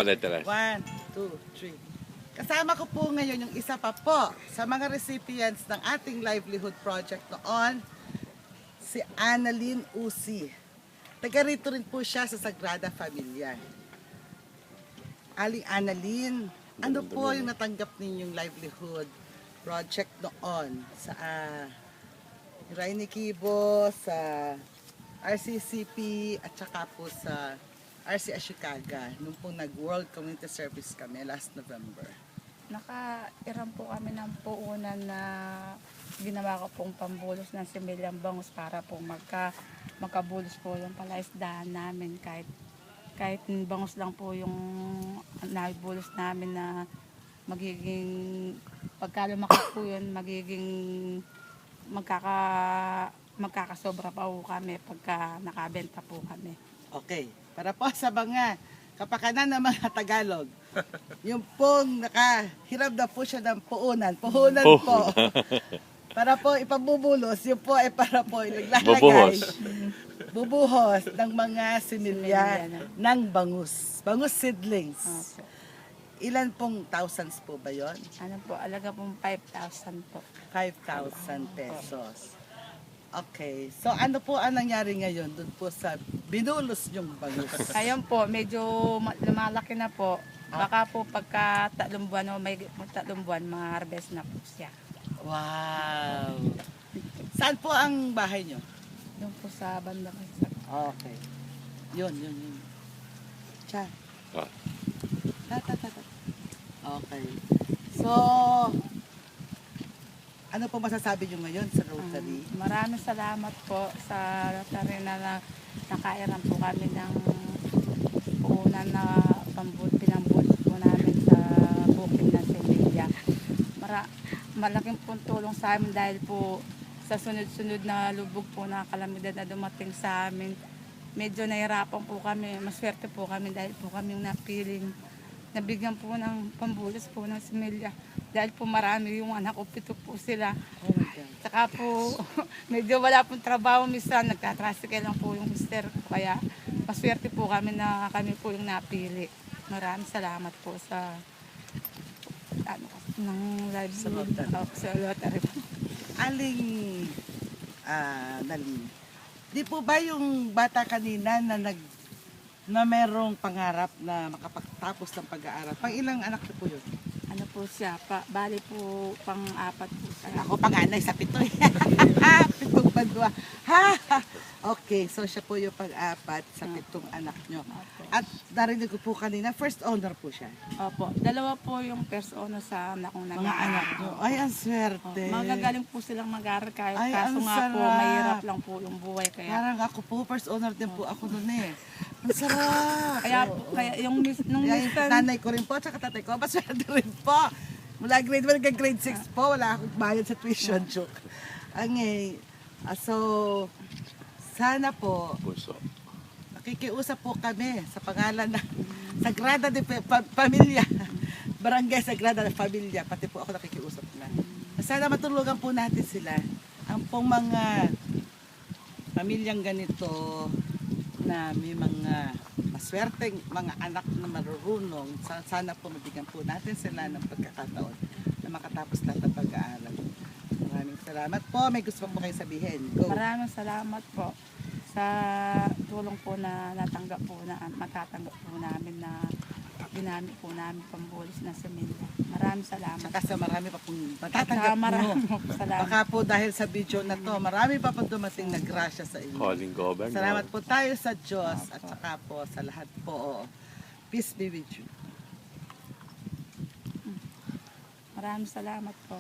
Letras. 1, 2, 3. Kasama ko po ngayon yung isa pa po sa mga recipients ng ating livelihood project noon, si Annalyn Usi. Taga rito rin po siya sa Sagrada Familia. Aling Annalyn, ano po yung natanggap ninyong livelihood project noon sa Rainy Kibo, sa RCCP at saka po sa RC Ashikaga nung po nag-World Community Service kami last November? Nakairam po kami ng puunan na ginawa ko pong pambulos ng similyang bangus para po magkabulos po yung palaisdaan namin kahit bangus lang po yung nabulos namin na magiging pagka lumaki po yun magiging magkakasobra pa po kami pagka nakabenta po kami. Okay, para po sa mga kapakanan ng mga Tagalog, yung pong nakahiram na po siya ng puhunan po, para po ipabubulos, yun po ay para po naglalagay, bubuhos ng mga similya ng bangus seedlings. Opo. Ilan pong thousands po ba yon? Ano po, alaga pong 5,000 po. 5,000 pesos. Okay. So ano po ang nangyari ngayon doon po sa binulos niyong bangus? Ayun po, medyo lumalaki na po. Baka po pagka 3 buwan o may 3 buwan, ma-harvest na po siya. Wow! Saan po ang bahay niyo? Doon po sa banda po. Okay. Yun. Cha. Ah. Ta. Okay. So, ano po masasabi niyo ngayon sa Rotary? Maraming salamat po sa Rotary na nakairam po kami ng puhunan na pinambulos po namin sa bukid ng Semilla. Malaking pong tulong sa amin dahil po sa sunod-sunod na lubog po na kalamidad na dumating sa amin. Medyo nahirapan po kami, maswerte po kami dahil po kami napiling nabigyan po ng pambulos po ng Semilla. Dahil po marami yung anak ko, 7 po sila. Oh my God. Saka po, medyo wala pong trabaho minsan, nagtatricycle lang po yung mister ko. Kaya maswerte po kami na kami po yung napili. Maraming salamat po sa ng live sa Rotary. Aling Nalin, di po ba yung bata kanina na merong pangarap na makapagtapos ng pag-aaral? Pang ilang anak niyo po yun? Ano po siya, bali po pang-4 po siya. Ako panganay sa 7 eh. 7 badwa. Okay, so siya po yung pang-4 sa 7 anak nyo. Opo. At narinig ko po kanina, first owner po siya. Opo, 2 po yung first owner sa anak kong Mga nag-aaral. anak nyo. Ay, ang swerte. Magagaling po silang mag-aaral kahit Ay, kaso ang nga po, sarap. mahirap lang po yung buhay. Kaya Parang ako po, first owner din po ako nun eh. Ang sarap. kaya yung nung Kaya yung minsan, nanay ko rin po, tsaka tatay ko, maswerte rin po. Mula grade 1 hanggang grade 6 po, wala akong bayad sa tuition, joke. So, sana po, Puso. nakikiusap po kami sa pangalan ng Sagrada de Familia, Barangay Sagrada de Familia, pati po ako nakikiusap na. Sana matulungan po natin sila, ang pong mga pamilyang ganito na may mga maswerteng mga anak na marurunong, sana po mabigyan po natin sila ng pagkakataon na makatapos lahat ng pag-aaral. Maraming salamat po. May gusto pa po kayo sabihin. Go. maraming salamat po sa tulong po na matatanggap po namin na ginamit po namin pambulis ng Semilla. Maraming salamat. Saka sa marami pa pong Saka matatanggap maraming mo. salamat. Baka po dahil sa video na to, marami pa pong dumating na grasya sa inyo. Calling governor. Salamat po tayo sa Diyos at saka po sa lahat po. Peace be with you. Maraming salamat po.